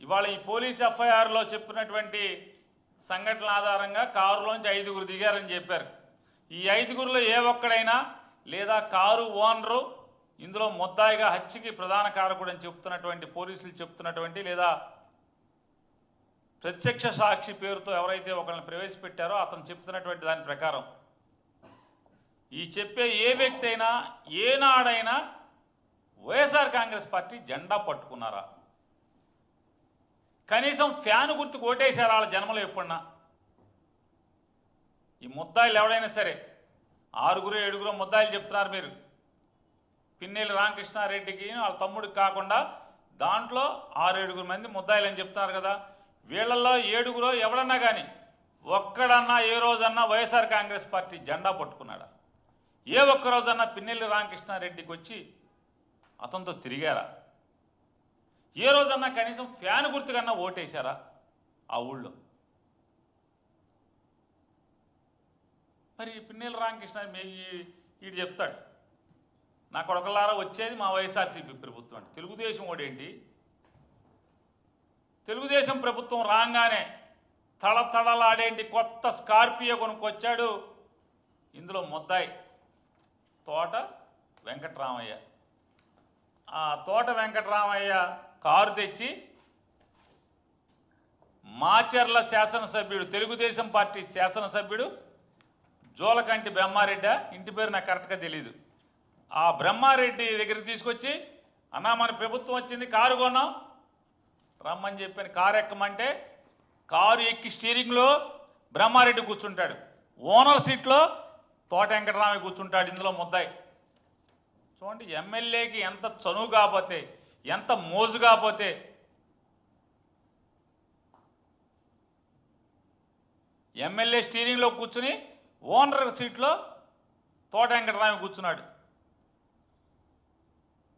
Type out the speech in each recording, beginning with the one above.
ఇవాళ ఈ పోలీస్ ఎఫ్ఐఆర్లో చెప్పినటువంటి సంఘటనల ఆధారంగా కారులోంచి 5గురు దిగారని చెప్పారు. ఈ 5గురిలో ఏ ఒక్కడైనా లేదా కారు ఓనరు ఇందులో ముద్దాయిగా హత్యకి ప్రధాన కారకుడు అని చెప్తున్నటువంటి పోలీసులు చెప్తున్నటువంటి లేదా ప్రత్యక్ష సాక్షి పేరుతో ఎవరైతే ఒకరిని ప్రవేశపెట్టారో అతను చెప్తున్నటువంటి దాని ప్రకారం ఈ చెప్పే ఏ వ్యక్తి అయినా ఏనాడైనా వైఎస్ఆర్ కాంగ్రెస్ పార్టీ జెండా పట్టుకున్నారా? కనీసం ఫ్యాన్ గుర్తుకు ఓటేశారు వాళ్ళ జన్మలో ఎప్పుడన్నా? ఈ ముద్దాయిలు ఎవడైనా సరే 6గురు 7గురు ముద్దాయిలు చెప్తున్నారు మీరు. పిన్నెల్లి రామకృష్ణారెడ్డికి వాళ్ళ తమ్ముడికి కాకుండా దాంట్లో 6-7 మంది ముద్దాయిలు అని చెప్తున్నారు కదా. వీళ్ళల్లో 7గురు ఎవడన్నా కానీ ఒక్కడన్నా ఏ రోజన్నా వైఎస్ఆర్ కాంగ్రెస్ పార్టీ జెండా పట్టుకున్నాడా? ఏ ఒక్క రోజన్నా పిన్నెల్లి రామకృష్ణారెడ్డికి వచ్చి అతనితో తిరిగారా? ఏ రోజన్నా కనీసం ఫ్యాన్ గుర్తుకన్నా ఓటేశారా ఆ ఊళ్ళో? మరి పిన్నెల్లి రామకృష్ణ వీడు చెప్తాడు, నా కొడుకులారా వచ్చేది మా వైఎస్ఆర్సీపీ ప్రభుత్వం అంటే. తెలుగుదేశం ఓడేంటి? తెలుగుదేశం ప్రభుత్వం రాగానే తడతడలాడేంటి కొత్త స్కార్పియో కొనుక్కొచ్చాడు. ఇందులో ముద్దాయి తోట వెంకటరామయ్య. ఆ తోట వెంకటరామయ్య కారు తెచ్చి మాచర్ల శాసనసభ్యుడు తెలుగుదేశం పార్టీ శాసనసభ్యుడు జోలకంటి బ్రహ్మారెడ్డి, ఇంటి పేరు నాకు కరెక్ట్గా తెలియదు, ఆ బ్రహ్మారెడ్డి దగ్గరికి తీసుకొచ్చి అన్నా మన ప్రభుత్వం వచ్చింది కారు కొన్నాం రమ్మని చెప్పాను. కారు ఎక్కమంటే కారు ఎక్కి స్టీరింగ్లో బ్రహ్మారెడ్డి కూర్చుంటాడు, ఓనర్ సీట్లో తోట వెంకటరామయ్య కూర్చుంటాడు. ఇందులో ముద్దాయి. చూడండి ఎమ్మెల్యేకి ఎంత చనువు కాకపోతే, ఎంత మోజు కాకపోతే ఎమ్మెల్యే స్టీరింగ్లో కూర్చుని ఓనర్ సీట్లో తోట వెంకటరామయ్య కూర్చున్నాడు.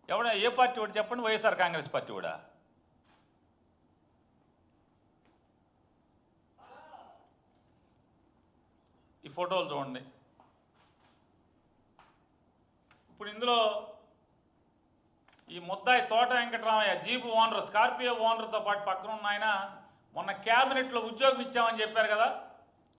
ఎవడ ఏ పార్టీ వాడు చెప్పండి? వైఎస్ఆర్ కాంగ్రెస్ పార్టీ కూడా. ఈ ఫోటోలు చూడండి. ఇప్పుడు ఇందులో ఈ ముద్దాయి తోట వెంకటరామయ్య జీపు ఓనర్, స్కార్పియో ఓనర్తో పాటు పక్కన ఉన్న ఆయన మొన్న క్యాబినెట్లో ఉద్యోగం ఇచ్చామని చెప్పారు కదా.